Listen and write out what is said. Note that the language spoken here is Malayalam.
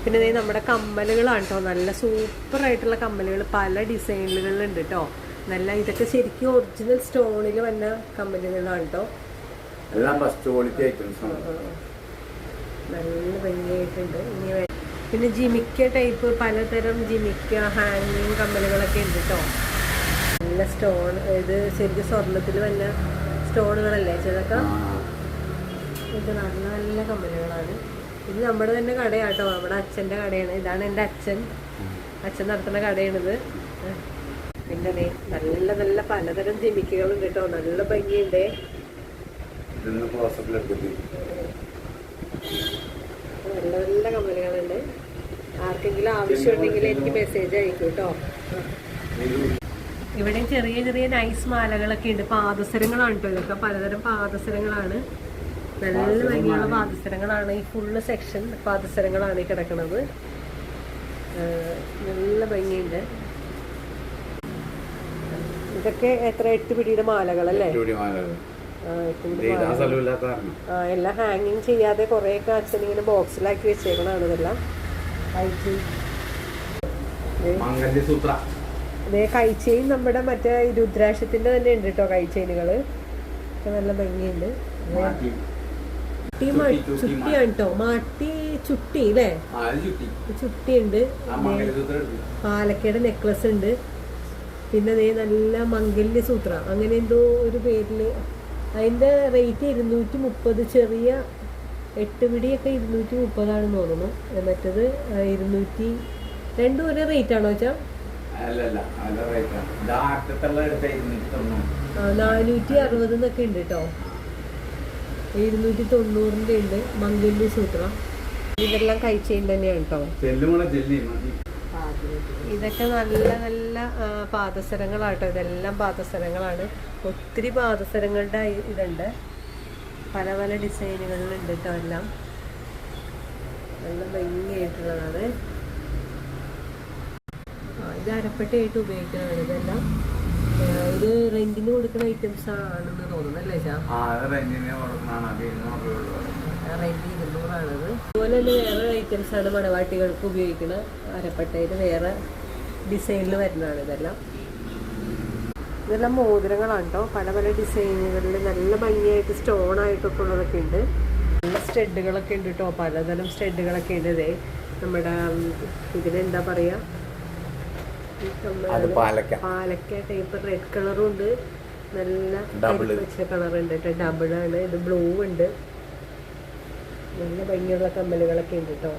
പിന്നെ ഇതേ നമ്മുടെ കമ്മലുകളാണ് കേട്ടോ, നല്ല സൂപ്പറായിട്ടുള്ള കമ്മലുകൾ പല ഡിസൈനുകളിലുണ്ട് കേട്ടോ. നല്ല ഇതൊക്കെ ശരിക്കും ഒറിജിനൽ സ്റ്റോണിൽ വന്ന കമ്മലുകളാണ് കേട്ടോ. നല്ല ഭംഗിയായിട്ടുണ്ട്. ഇനി പിന്നെ ജിമിക്ക ടൈപ്പ് പലതരം ജിമിക്ക ഹാങ്ങിങ് കമ്മലുകളൊക്കെ ഉണ്ട് കേട്ടോ. നല്ല സ്റ്റോൺ, ഇത് ശരിക്കും സ്വർണ്ണത്തിൽ വന്ന സ്റ്റോണുകളല്ലേ ചിലതൊക്കെ. ഇത് നല്ല നല്ല കമ്മലുകളാണ്. ഇത് നമ്മുടെ തന്നെ കടയാട്ടോ, നമ്മുടെ അച്ഛൻ്റെ കടയാണ്. ഇതാണ് എൻ്റെ അച്ഛൻ നടത്തുന്ന കടയാണിത്. പിന്നെ നല്ല നല്ല പലതരം ജിമിക്കുകളുണ്ട് കേട്ടോ, നല്ല ഭംഗിയുണ്ട്. നല്ല നല്ല കമ്മലുകളുണ്ട്. ആർക്കെങ്കിലും ആവശ്യമുണ്ടെങ്കിൽ എനിക്ക് മെസ്സേജ് അയക്കും കേട്ടോ. ഇവിടെ ചെറിയ ചെറിയ നൈസ് മാലകളൊക്കെ ഉണ്ട്. പാദസരങ്ങളാണ് കേട്ടോ, ഇതൊക്കെ പലതരം പാദസരങ്ങളാണ്. നല്ല ഭംഗിയുള്ള പാദസരങ്ങളാണ്. ഈ ഫുള്ള് സെക്ഷൻ പാദസരങ്ങളാണ് ഈ കിടക്കുന്നത്. നല്ല ഭംഗിയുണ്ട്. ഇതൊക്കെ എത്ര 8 പിടിയുടെ മാലകളല്ലേ? എല്ലാം ഹാങ്ങിങ് ചെയ്യാതെ കുറേയൊക്കെ അച്ഛൻ ഇങ്ങനെ ബോക്സിലാക്കി വെച്ചേക്കണാണ്. ഇതെല്ലാം കൈച്ചെയിൻ നമ്മുടെ മറ്റേ രുദ്രാക്ഷത്തിന്റെ തന്നെ ഉണ്ട് കേട്ടോ. കൈച്ചെയിനുകള് നല്ല ഭംഗിയുണ്ട്. ചുട്ടിയാണ് കേട്ടോ, മാട്ടി ചുട്ടി അല്ലേ? ചുട്ടി ഉണ്ട്. പാലക്കയുടെ നെക്ലസ് ഉണ്ട്. പിന്നെ അതേ നല്ല മംഗല്യ സൂത്ര അങ്ങനെ എന്തോ ഒരു പേരില്. അതിന്റെ റേറ്റ് 230. ചെറിയ 8 പിടിയൊക്കെ 230 തോന്നുന്നു. മറ്റത് 200. രണ്ടും ഒരേ റേറ്റ് ആണോ വെച്ചാ? 460 എന്നൊക്കെ ഉണ്ട് കേട്ടോ. 290 ഉണ്ട് മംഗല്യ സൂത്ര. ഇതെല്ലാം കൈച്ചെയിൻ തന്നെയാണ് കേട്ടോ. ഇതൊക്കെ നല്ല നല്ല പാദസരങ്ങളാട്ടോ. ഇതെല്ലാം പാദസരങ്ങളാണ്. ഒത്തിരി പാദസരങ്ങളുടെ ഇതുണ്ട്, പല പല ഡിസൈനുകളിലുണ്ട് കേട്ടോ. എല്ലാം നല്ല ഭംഗിയായിട്ടുള്ളതാണ്. ഇത് അരപ്പട്ടയായിട്ട് ഉപയോഗിക്കുന്നതാണ്. ഇതെല്ലാം ഇത് റെന്റിന് കൊടുക്കുന്ന ഐറ്റംസ് ആണെന്ന് തോന്നുന്നു അല്ലേ ചാ? റെന്റ് 200ആണത്. അതുപോലെ തന്നെ വേറെ ഐറ്റംസ് ആണ് മണവാട്ടികൾക്ക് ഉപയോഗിക്കുന്ന അരപ്പട്ടയിൽ വേറെ ഡിസൈനിൽ വരുന്നതാണ്. ഇതെല്ലാം മോതിരങ്ങളാണ് കേട്ടോ, പല പല ഡിസൈനുകളിൽ നല്ല ഭംഗിയായിട്ട് സ്റ്റോൺ ആയിട്ടൊക്കെ ഉള്ളതൊക്കെ ഉണ്ട്. നല്ല സ്റ്റഡുകളൊക്കെ ഉണ്ട് കേട്ടോ, പലതരം സ്റ്റഡുകളൊക്കെ ഉണ്ട്. ഇതേ നമ്മുടെ ഇതിനെന്താ പറയാ, പാലക്ക ടൈപ്പ് റെഡ് കളറും ഉണ്ട്, നല്ല പച്ച കളറുണ്ട് കേട്ടോ. ഡബിളാണ് ഇത്, ബ്ലൂ ഉണ്ട്. നല്ല ഭംഗിയുള്ള കമ്മലുകളൊക്കെ ഉണ്ട് കേട്ടോ.